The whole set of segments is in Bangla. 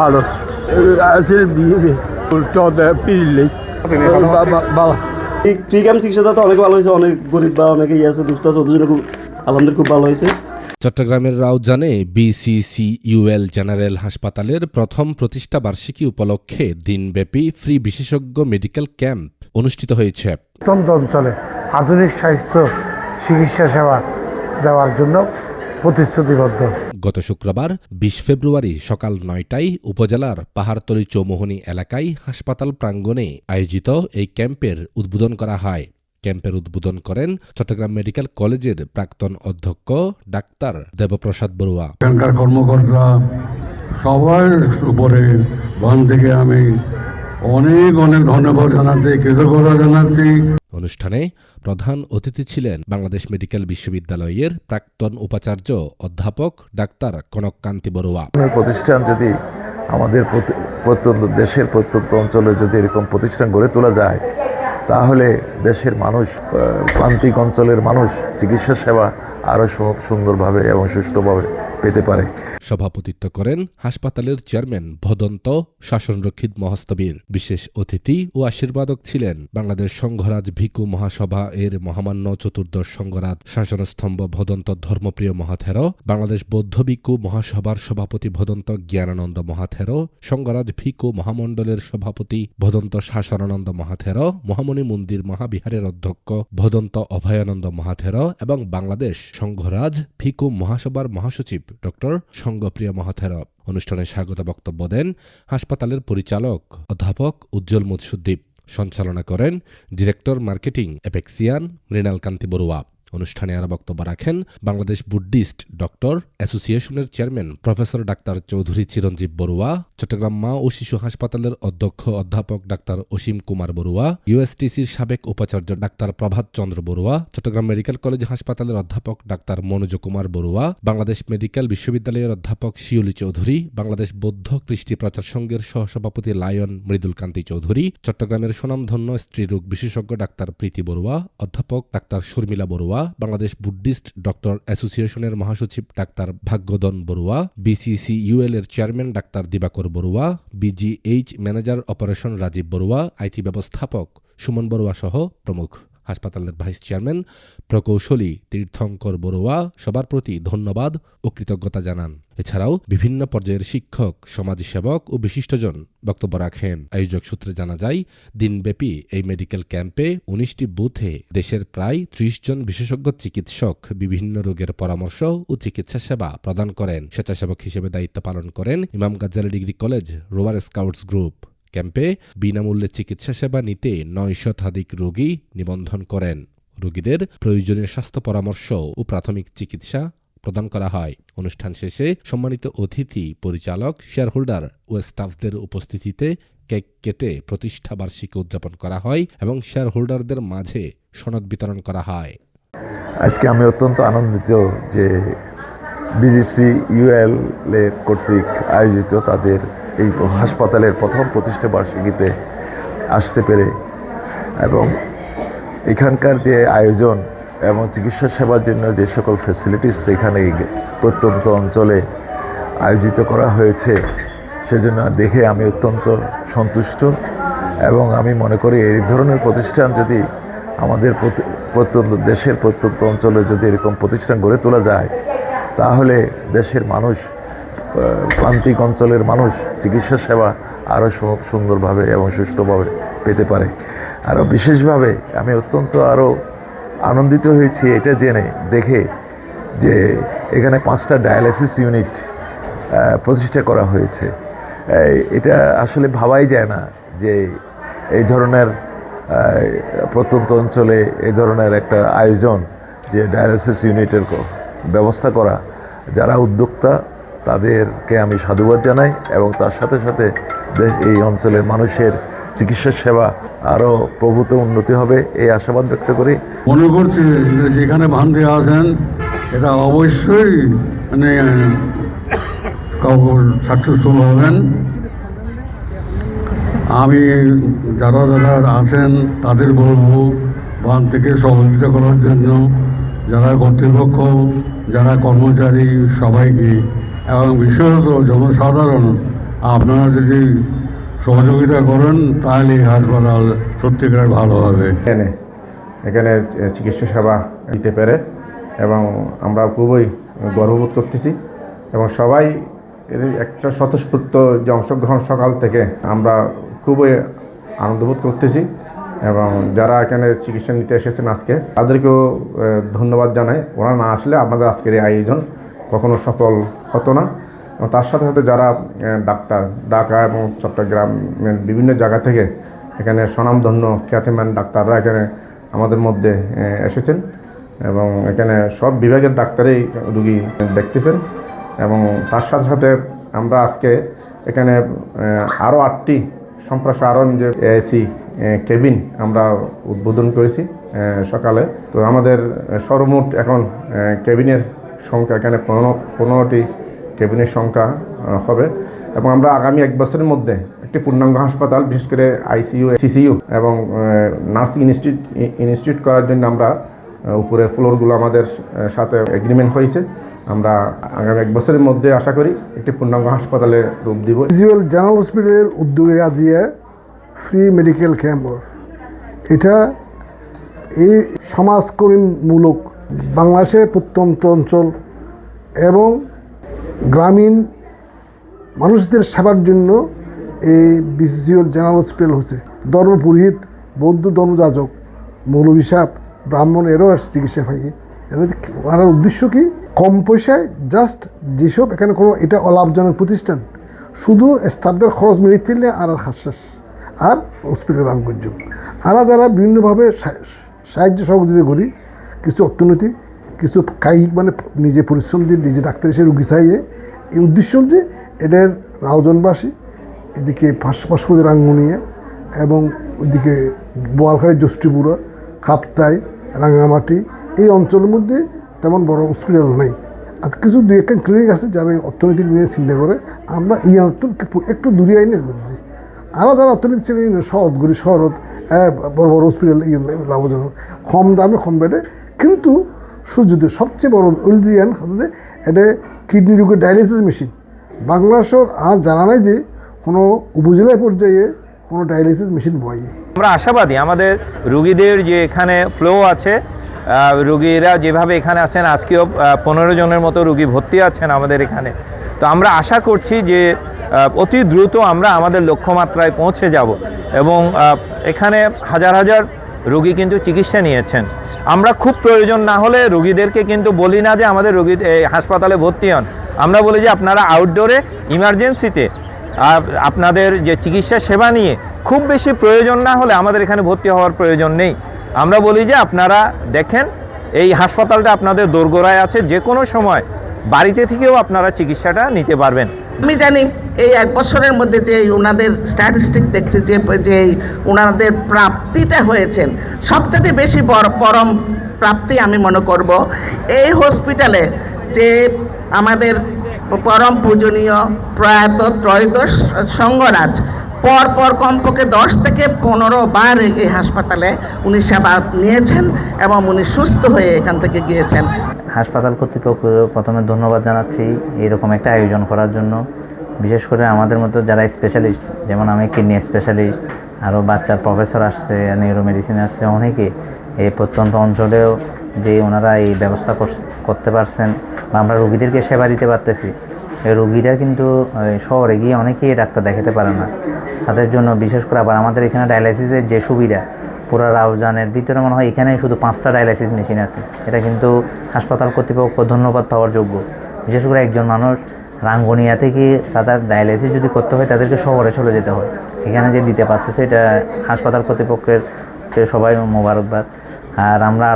আরো আছে দিয়ে উল্টো পিলে বাবা ফ্রি ক্যাম্প চিকিৎসাটা তো অনেক ভালো হয়েছে, অনেক গরিব বা অনেকে আছে দুস্থ আছে, ওদের জন্য খুব আলহামদুলিল্লাহ খুব ভালো হয়েছে। চট্টগ্রামের রাউজানে বিসিসিইউএল জেনারেল হাসপাতালের প্রথম প্রতিষ্ঠা বার্ষিকী উপলক্ষে দিনব্যাপী ফ্রি বিশেষজ্ঞ মেডিকেল ক্যাম্প অনুষ্ঠিত হয়েছে। প্রত্যন্ত অঞ্চলে আধুনিক স্বাস্থ্য চিকিৎসা সেবা দেওয়ার জন্য প্রতিশ্রুতিবদ্ধ। গত শুক্রবার ২০ ফেব্রুয়ারি সকাল ৯টায় উপজেলার পাহাড়তলী চৌমোহনী এলাকায় হাসপাতাল প্রাঙ্গণে আয়োজিত এই ক্যাম্পের উদ্বোধন করা হয়। ক্যাম্পের উদ্বোধন করেন চট্টগ্রাম মেডিকেল কলেজের প্রাক্তন অধ্যক্ষ ডাক্তার দেবপ্রসাদ বড়ুয়া। এখানকার কর্মকর্তা সবার উপরে বান থেকে আমি অনেক অনেক ধন্যবাদ জানাচ্ছি, কৃতজ্ঞতা জানাচ্ছি। অনুষ্ঠানে প্রধান অতিথি ছিলেন বাংলাদেশ মেডিকেল বিশ্ববিদ্যালয়ের প্রাক্তন উপাচার্য অধ্যাপক ডাক্তার কনককান্তি বড়ুয়া। প্রতিষ্ঠান যদি আমাদের দেশের প্রত্যন্ত অঞ্চলে যদি এরকম প্রতিষ্ঠান গড়ে তোলা যায়, তাহলে দেশের মানুষ, প্রান্তিক অঞ্চলের মানুষ চিকিৎসা সেবা আরও সুন্দরভাবে এবং সুষ্ঠুভাবে পেতে পারে। সভাপতিত্ব করেন হাসপাতালের চেয়ারম্যান ভদন্ত শাসনরক্ষিত মহাস্তবীর। বিশেষ অতিথি ও আশীর্বাদক ছিলেন বাংলাদেশ সংঘরাজ ভিকু মহাসভা এর মহামান্য চতুর্দশ সংঘরাজ শাসনস্তম্ভ ভদন্ত ধর্মপ্রিয় মহাথের, বাংলাদেশ বৌদ্ধ ভিকু মহাসভার সভাপতি ভদন্ত জ্ঞানানন্দ মহাথের, সংঘরাজ ভিকু মহামণ্ডলের সভাপতি ভদন্ত শাসনানন্দ মহাথের, মহামণি মন্দির মহাবিহারের অধ্যক্ষ ভদন্ত অভয়ানন্দ মহাথের এবং বাংলাদেশ সংঘরাজ ভিকু মহাসভার মহাসচিব ডক্টর সঙ্গপ্রিয় মহাথের। অনুষ্ঠানে স্বাগত বক্তব্য দেন হাসপাতালের পরিচালক অধ্যাপক উজ্জ্বল মুৎসুদ্দীপ। সঞ্চালনা করেন ডিরেক্টর মার্কেটিং এপেক্সিয়ান মৃণাল কান্তি বড়ুয়া। অনুষ্ঠানে আরও বক্তব্য রাখেন বাংলাদেশ বুদ্ধিস্ট ডক্টর অ্যাসোসিয়েশনের চেয়ারম্যান প্রফেসর ডাক্তার চৌধুরী চিরঞ্জীব বড়ুয়া, চট্টগ্রাম মা ও শিশু হাসপাতালের অধ্যক্ষ অধ্যাপক ডাক্তার অসীম কুমার বড়ুয়া, ইউএসটিসির সাবেক উপাচার্য ডাক্তার প্রভাত চন্দ্র বড়ুয়া, চট্টগ্রাম মেডিকেল কলেজ হাসপাতালের অধ্যাপক ডাক্তার মনোজ কুমার বড়ুয়া, বাংলাদেশ মেডিকেল বিশ্ববিদ্যালয়ের অধ্যাপক শিউলি চৌধুরী, বাংলাদেশ বৌদ্ধ কৃষ্টি প্রচার সংঘের সহসভাপতি লায়ন মৃদুল কান্তি চৌধুরী, চট্টগ্রামের সুনামধন্য স্ত্রীরোগ বিশেষজ্ঞ ডাক্তার প্রীতি বড়ুয়া, অধ্যাপক ডাক্তার শর্মিলা বড়ুয়া, বাংলাদেশ বুদ্ধিস্ট ডক্টর অ্যাসোসিয়েশনের মহাসচিব ডাক্তার ভাগ্যদন বড়ুয়া, বিসিসিইউএল এর চেয়ারম্যান ডাক্তার Dibakar Barua, BGH manager operation Rajib Barua, IT ব্যবস্থাপক সুমন বড়ুয়া সহ প্রমুখ। হাসপাতালের ভাইস চেয়ারম্যান প্রকৌশলী তীর্থঙ্কর বড়ুয়া সবার প্রতি ধন্যবাদ ও কৃতজ্ঞতা জানান। এছাড়াও বিভিন্ন পর্যায়ের শিক্ষক, সমাজসেবক ও বিশিষ্টজন বক্তব্য রাখেন। আয়োজক সূত্রে জানা যায়, দিনব্যাপী এই মেডিকেল ক্যাম্পে ১৯টি বুথে দেশের প্রায় ৩০ জন বিশেষজ্ঞ চিকিৎসক বিভিন্ন রোগের পরামর্শ ও চিকিৎসা সেবা প্রদান করেন। স্বেচ্ছাসেবক হিসেবে দায়িত্ব পালন করেন Imam Ghazzali degree college, rover scouts group. ক্যাম্পে বিনামূল্যে চিকিৎসা সেবা নিতে ৯০০ শতাধিক রোগী নিবন্ধন করেন। রোগীদের প্রয়োজনীয় স্বাস্থ্য পরামর্শ ও প্রাথমিক চিকিৎসা প্রদান করা হয়। অনুষ্ঠান শেষে সম্মানিত অতিথি, পরিচালক, শেয়ারহোল্ডার ও স্টাফদের উপস্থিতিতে কেক কেটে প্রতিষ্ঠা বার্ষিকী উদযাপন করা হয় এবং শেয়ারহোল্ডারদের মাঝে সনদ বিতরণ করা হয়। আজকে আমি অত্যন্ত আনন্দিত যে বিজিসিইউএল এর কর্তৃক আয়োজিত তাদের এই হাসপাতালের প্রথম প্রতিষ্ঠা বার্ষিকীতে আসতে পেরে, এবং এখানকার যে আয়োজন এবং চিকিৎসা সেবার জন্য যে সকল ফ্যাসিলিটিস এখানে প্রত্যন্ত অঞ্চলে আয়োজিত করা হয়েছে, সেজন্য দেখে আমি অত্যন্ত সন্তুষ্ট। এবং আমি মনে করি এই ধরনের প্রতিষ্ঠান যদি আমাদের দেশের প্রত্যন্ত অঞ্চলে যদি এরকম প্রতিষ্ঠান গড়ে তোলা যায়, তাহলে দেশের মানুষ, প্রান্তিক অঞ্চলের মানুষ চিকিৎসা সেবা আরও সুন্দরভাবে এবং সুষ্ঠুভাবে পেতে পারে। আরও বিশেষভাবে আমি অত্যন্ত আরও আনন্দিত হয়েছি এটা জেনে দেখে যে এখানে 5টা ডায়ালাইসিস ইউনিট প্রতিষ্ঠা করা হয়েছে। এটা আসলে ভাবাই যায় না যে এই ধরনের প্রত্যন্ত অঞ্চলে এই ধরনের একটা আয়োজন, যে ডায়ালাইসিস ইউনিটের ব্যবস্থা করা। যারা উদ্যোক্তা তাদেরকে আমি সাধুবাদ জানাই, এবং তার সাথে সাথে এই অঞ্চলের মানুষের চিকিৎসা সেবা আরও প্রভূত উন্নতি হবে এই আশাবাদ ব্যক্ত করি। মনে করছি যেখানে ভান্তি আছেন এটা অবশ্যই মানে সাকসেসফুল হবেন। আমি যারা যারা আছেন তাদের বলবো বান থেকে সহযোগিতা করার জন্য, যারা কর্তৃপক্ষ, যারা কর্মচারী সবাইকে, এবং বিশেষত জনসাধারণ আপনারা যদি সহযোগিতা করেন তাহলে এই হাসপাতাল সত্যিকার ভালো হবে। এখানে চিকিৎসা সেবা দিতে পেরে এবং আমরা খুবই গর্ববোধ করতেছি এবং সবাই এর একটা স্বতঃস্ফূর্ত যে অংশগ্রহণ সকাল থেকে আমরা খুবই আনন্দবোধ করতেছি এবং যারা এখানে চিকিৎসা নিতে এসেছেন আজকে তাদেরকেও ধন্যবাদ জানাই। ওরা না আসলে আমাদের আজকের এই আয়োজন কখনো সফল হতো না। এবং তার সাথে সাথে যারা ডাক্তার ঢাকা এবং চট্টগ্রামের বিভিন্ন জায়গা থেকে এখানে স্বনামধন্য খ্যাতিমান ডাক্তাররা এখানে আমাদের মধ্যে এসেছেন এবং এখানে সব বিভাগের ডাক্তারই রুগী দেখতেছেন এবং তার সাথে সাথে আমরা আজকে এখানে আরও 8টি সম্প্রসারণ যে এসি কেবিন আমরা উদ্বোধন করেছি সকালে। তো আমাদের সর্বমোট এখন কেবিনের সংখ্যা এখানে 15টি কেবিনের সংখ্যা হবে এবং আমরা আগামী 1 বছরের মধ্যে একটি পূর্ণাঙ্গ হাসপাতাল বিশেষ করে আইসিইউ সিসিইউ এবং নার্সিং ইনস্টিটিউট করার জন্য আমরা উপরের ফ্লোরগুলো আমাদের সাথে এগ্রিমেন্ট হয়েছে। আমরা আগামী 1 বছরের মধ্যে আশা করি একটি পূর্ণাঙ্গ হাসপাতালে রূপ দিব। ভিজুয়াল জেনারেল হসপিটালের উদ্যোগে আজিয়ে ফ্রি মেডিকেল ক্যাম্প, এটা এই সমাজকর্মীমূলক বাংলাদেশের প্রত্যন্ত অঞ্চল এবং গ্রামীণ মানুষদের সেবার জন্য এই ভিজুয়াল জেনারেল হসপিটাল হচ্ছে। ধর্মপুরোহিত, বৌদ্ধ ধর্মযাজক, মৌলভী সাহেব, ব্রাহ্মণ এরও চিকিৎসা পাইয়ে। আর উদ্দেশ্য কি? কম পয়সায় জাস্ট যেসব এখানে কোনো এটা অলাভজনক প্রতিষ্ঠান, শুধু স্টাফদের খরচ মিলিয়ে দিলে আর হাস্যাস আর হসপিটাল রান করছে। আর যারা বিভিন্নভাবে সাহায্য সহযোগিতা করি, কিছু অর্থনৈতিক, কিছু কায়িক, মানে নিজে পরিশ্রম দিয়ে নিজে ডাক্তার এসে রুগী চাইয়ে। এই উদ্দেশ্য যে এদের রাউজনবাসী, এদিকে পার্শ্ববর্তী রাঙ্গুনিয়া এবং ওইদিকে বোয়ালখালী, জ্যোষ্ঠীপুরা, কাপ্তাই, রাঙামাটি এই অঞ্চলের মধ্যে তেমন বড় হসপিটাল নেই। আর কিছু 2-1টা ক্লিনিক আছে যারা অর্থনৈতিক নিয়ে চিন্তা করে। আমরা এই একটু দূরে আইনে বুঝছি। আরও যারা অর্থনীতি ছিল শহরগুলি শহরত বড় বড় হসপিটাল লাভজনক, কম দামে কম বেডে, কিন্তু সুযোগে সবচেয়ে বড় এলজিএন এটা কিডনি রোগের ডায়ালিসিস মেশিন বাংলাদেশের আর জানা নাই যে কোনো উপজেলা পর্যায়ে কোনো ডায়ালিসিস মেশিন বয়ে। আমরা আশাবাদী আমাদের রুগীদের যে এখানে ফ্লো আছে, রুগীরা যেভাবে এখানে আছেন, আজকেও 15 জনের মতো রুগী ভর্তি আছেন আমাদের এখানে। তো আমরা আশা করছি যে অতি দ্রুত আমরা আমাদের লক্ষ্যমাত্রায় পৌঁছে যাব এবং এখানে হাজার হাজার রুগী কিন্তু চিকিৎসা নিয়েছেন। আমরা খুব প্রয়োজন না হলে রুগীদেরকে কিন্তু বলি না যে আমাদের রুগী হাসপাতালে ভর্তি হন। আমরা বলি যে আপনারা আউটডোরে ইমার্জেন্সিতে আপনাদের যে চিকিৎসা সেবা নিয়ে খুব বেশি প্রয়োজন না হলে আমাদের এখানে ভর্তি হওয়ার প্রয়োজন নেই। আমরা বলি যে আপনারা দেখেন এই হাসপাতালটা আপনাদের দোরগোড়ায় আছে, যে কোনো সময় বাড়িতে থেকেও আপনারা চিকিৎসাটা নিতে পারবেন। আমি জানি এই 1 বছরের মধ্যে যে ওনাদের স্ট্যাটিস্টিক দেখছে যে ওনাদের প্রাপ্তিটা হয়েছেন, সবচেয়ে বেশি পরম প্রাপ্তি আমি মনে করব এই হসপিটালে যে আমাদের পরম পূজনীয় প্রয়াত ত্রয়োদশ সঙ্গরাজ পরপর কমপক্ষে 10 থেকে 15 বার এই হাসপাতালে উনি সেবা নিয়েছেন এবং উনি সুস্থ হয়ে এখান থেকে গিয়েছেন। হাসপাতাল কর্তৃপক্ষ প্রথমে ধন্যবাদ জানাচ্ছি এরকম একটা আয়োজন করার জন্য। বিশেষ করে আমাদের মতো যারা স্পেশালিস্ট, যেমন আমি কিডনি স্পেশালিস্ট, আরও বাচ্চার প্রফেসর আসছে, নিউরো মেডিসিন আসছে, অনেকে এই প্রত্যন্ত অঞ্চলেও যে ওনারা এই ব্যবস্থা করতে পারছেন বা আমরা রোগীদেরকে সেবা দিতে পারতেছি। এই রোগীরা কিন্তু শহরে গিয়ে অনেকেই ডাক্তার দেখাতে পারে না, তাদের জন্য বিশেষ করে আবার আমাদের এখানে ডায়ালাইসিসের যে সুবিধা, পুরা রাউজানের ভিতরে মনে হয় এখানে শুধু 5টা ডায়ালাইসিস মেশিন আছে। এটা কিন্তু হাসপাতাল কর্তৃপক্ষ ধন্যবাদ পাওয়ার যোগ্য। বিশেষ করে একজন মানুষ রাঙ্গুনিয়া থেকে তাদের ডায়ালাইসিস যদি করতে হয় তাদেরকে শহরে চলে যেতে হয়, এখানে যে দিতে পারতেছে এটা হাসপাতাল কর্তৃপক্ষের সবাই মোবারকবাদ। আর আমরা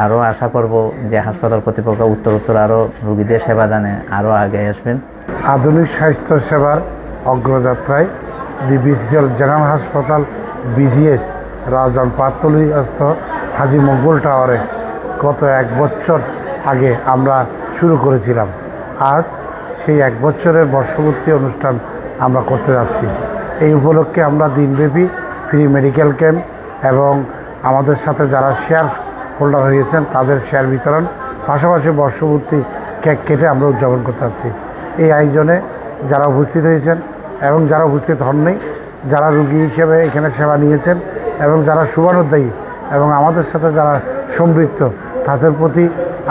আরও আশা করব যে হাসপাতাল কর্তৃপক্ষ উত্তর আরও রোগীদের সেবা দানে আরও আগে আসবেন। আধুনিক স্বাস্থ্য সেবার অগ্রযাত্রায় দি ভিজুয়াল জেনারেল হাসপাতাল বিজিএস রাউজান পাতলিস্থ হাজী মকবুল টাওয়ারে গত 1 বছর আগে আমরা শুরু করেছিলাম। আজ সেই 1 বছরের বর্ষপূর্তি অনুষ্ঠান আমরা করতে যাচ্ছি। এই উপলক্ষে আমরা দিনব্যাপী ফ্রি মেডিকেল ক্যাম্প এবং আমাদের সাথে যারা শেয়ার হোল্ডার হয়েছেন তাদের শেয়ার বিতরণ, পাশাপাশি বর্ষপূর্তি কেক কেটে আমরা উদযাপন করতে যাচ্ছি। এই আয়োজনে যারা উপস্থিত হয়েছেন এবং যারা উপস্থিত হননি, যারা রুগী হিসেবে এখানে সেবা নিয়েছেন এবং যারা শুভানুদ্দায়ী এবং আমাদের সাথে যারা সম্পৃক্ত, তাদের প্রতি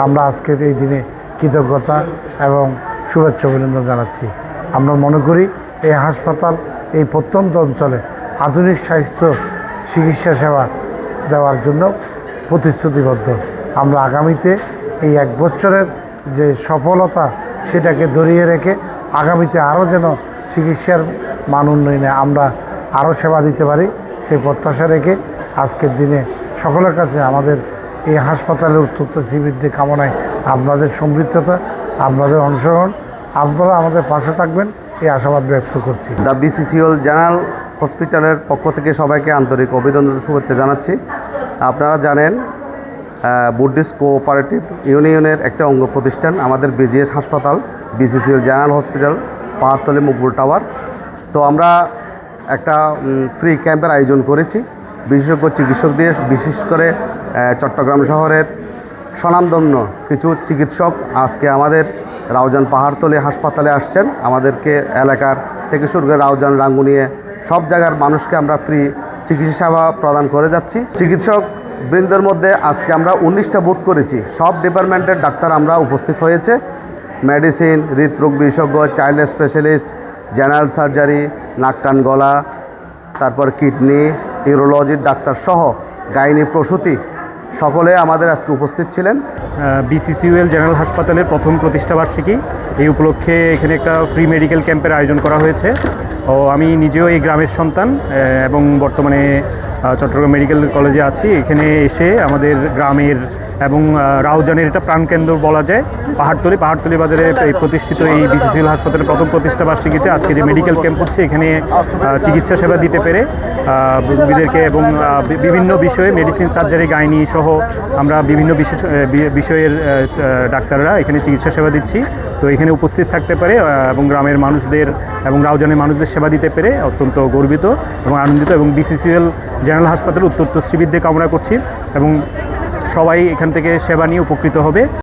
আমরা আজকের এই দিনে কৃতজ্ঞতা এবং শুভেচ্ছা অভিনন্দন জানাচ্ছি। আমরা মনে করি এই হাসপাতাল এই প্রত্যন্ত অঞ্চলে আধুনিক স্বাস্থ্য চিকিৎসা সেবা দেওয়ার জন্য প্রতিশ্রুতিবদ্ধ। আমরা আগামীতে এই 1 বছরের যে সফলতা সেটাকে ধরিয়ে রেখে আগামীতে আরও যেন চিকিৎসার মান উন্নয়নে আমরা আরও সেবা দিতে পারি সেই প্রত্যাশা রেখে আজকের দিনে সকলের কাছে আমাদের এই হাসপাতালের উত্তর শ্রীবৃদ্ধি কামনায় আপনাদের সম্পৃক্ততা, আপনাদের অংশগ্রহণ, আপনারা আমাদের পাশে থাকবেন এই আশাবাদ ব্যক্ত করছি। দ্য BCCL জেনারেল হসপিটালের পক্ষ থেকে সবাইকে আন্তরিক অভিনন্দন শুভেচ্ছা জানাচ্ছি। আপনারা জানেন বুদ্ধিস্ট কোঅপারেটিভ ইউনিয়নের একটা অঙ্গ প্রতিষ্ঠান আমাদের BGS হাসপাতাল, BCCL general hospital, Pahartali Mokbul tower. তো আমরা একটা ফ্রি ক্যাম্পের আয়োজন করেছি বিশেষজ্ঞ চিকিৎসক দিয়ে, বিশেষ করে চট্টগ্রাম শহরের স্বনামধন্য কিছু চিকিৎসক আজকে আমাদের রাউজান পাহাড়তলী হাসপাতালে আসছেন। আমাদেরকে এলাকার থেকে শুরু করে রাউজান, রাঙ্গুনিয়া সব জায়গার মানুষকে আমরা ফ্রি চিকিৎসা সেবা প্রদান করে যাচ্ছি। চিকিৎসক বৃন্দের মধ্যে আজকে আমরা 19টা বুথ করেছি। সব ডিপার্টমেন্টের ডাক্তার আমরা উপস্থিত হয়েছে। মেডিসিন, হৃদরোগ বিশেষজ্ঞ, চাইল্ড স্পেশালিস্ট, জেনারেল সার্জারি, নাক কান গলা, তারপর কিডনি, ইউরোলজির ডাক্তার সহ গাইনি প্রসূতি সকলে আমাদের আজকে উপস্থিত ছিলেন। BCCL জেনারেল হাসপাতালের প্রথম প্রতিষ্ঠাবার্ষিকী, এই উপলক্ষে এখানে একটা ফ্রি মেডিকেল ক্যাম্পের আয়োজন করা হয়েছে। ও আমি নিজেও এই গ্রামের সন্তান এবং বর্তমানে চট্টগ্রাম মেডিকেল কলেজে আছি। এখানে এসে আমাদের গ্রামের এবং রাউজানের এটা প্রাণকেন্দ্র বলা যায় পাহাড়তলী বাজারে এই প্রতিষ্ঠিত এই BCCL হাসপাতালের প্রথম প্রতিষ্ঠাবার্ষিকীতে আজকে যে মেডিকেল ক্যাম্প হচ্ছে, এখানে চিকিৎসা সেবা দিতে পেরে রোগীদেরকে এবং বিভিন্ন বিষয়ে মেডিসিন, সার্জারি, গাইনি সহ আমরা বিভিন্ন বিষয়ের ডাক্তাররা এখানে চিকিৎসা সেবা দিচ্ছি। তো এখানে উপস্থিত থাকতে পারে এবং গ্রামের মানুষদের এবং রাউজানের মানুষদের সেবা দিতে পেরে অত্যন্ত গর্বিত এবং আনন্দিত, এবং BCCL জেনারেল হাসপাতাল উত্তর শ্রীবৃদ্ধি কামনা করছি এবং সবাই এখান থেকে সেবা নিয়ে উপকৃত হবে।